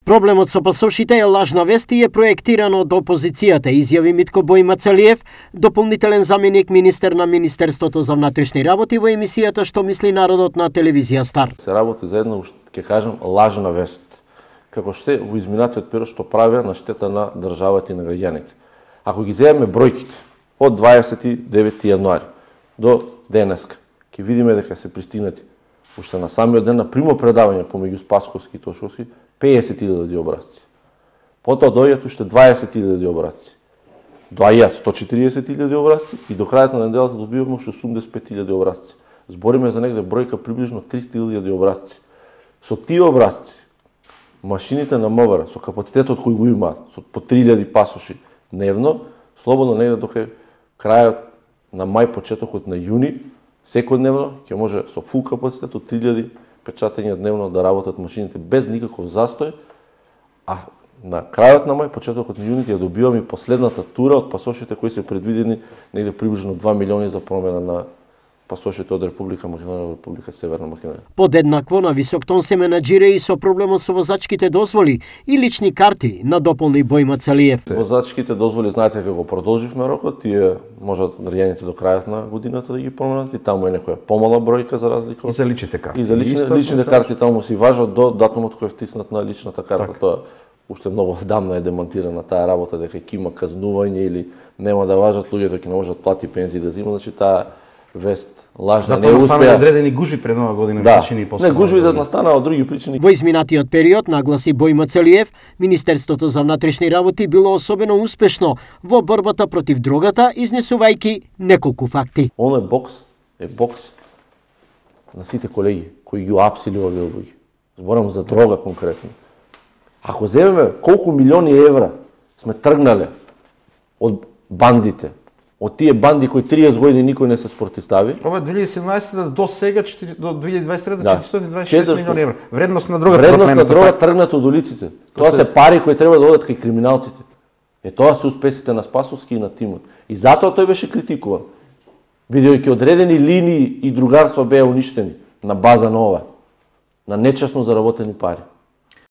Проблемот со пасошите е лажна вест и е проектирано од опозицијата, изјави Митко Бојмацалиев, дополнителен заменик министер на Министерството за внатрешни работи во емисијата Што мисли народот на телевизија Стар. Се работи за една, ќе кажам, лажна вест, како што во изминатиот период што правеа на штета на државата и на граѓаните. Ако ги земеме бројките од 29 јануари до денеска, ќе видиме дека се пристигнати уште на самиот ден на примопредавање помеѓу Спасковски и Тошковски 50.000 образци. Потоа доаѓаат уште 20.000 образци. Доаѓаат 140.000 образци и до крајот на неделата добиваме уште 85.000 образци. Збориме за негде бројка приближно 300.000 образци. Со тие образци, машините на МВР со капацитетот кој го имаат, со по 3.000 пасоши дневно, слободно негде до крајот на мај, почетокот на јуни, секојдневно ќе може со фул капацитет од 3.000 печатања дневно да работат машините без никаков застој, а на крајот на мај, почетокот на јуни ќе добиваме последната тура од пасошите кои се предвидени негде приближно 2 милиони за промена на пасошите од Република Македонија до Република Северна Македонија. Подеднакво на висок тон се менаџира и со проблемот со возачките дозволи и лични карти, надополни Бојмацалиев. Возачките дозволи, знаете како продолживме рокот, тие можат граѓаните до крајот на годината да ги променат и таму е некоја помала бројка за разлика и за личните карти. И за личните карти таму си важат до датумот кој е втиснат на личната карта. Така. Тоа уште многу давно е демонтирана таа работа дека ќе има казнување или нема да важат луѓето ќе не можат плати пензии да земат, значи таа вест лажна не успеа. Затоа одредени гужви пред нова година причини и после. Не гужви да настанаа од други причини. Во изминатиот период, нагласи Бојмацалиев, Министерството за внатрешни работи било особено успешно во борбата против дрогата, изнесувајќи неколку факти. Оној бокс е бокс на сите колеги кои ги апсили овие луѓе. Зборам за дрога конкретно. Ако земеме колку милиони евра сме тргнале од бандите, од тие банди кои 30 години никој не се спротистави. Ова 2017 до сега до 2023 да. 426 милиони евра. Вредност на дрогата. Вредност на дрога тргнат од улиците. Тоа се пари кои треба да одат кај криминалците. Тоа се успесите на Спасовски и на тимот. И затоа тој беше критикуван. Бидејќи одредени линии и другарства беа уништени на база на ова, на нечесно заработени пари.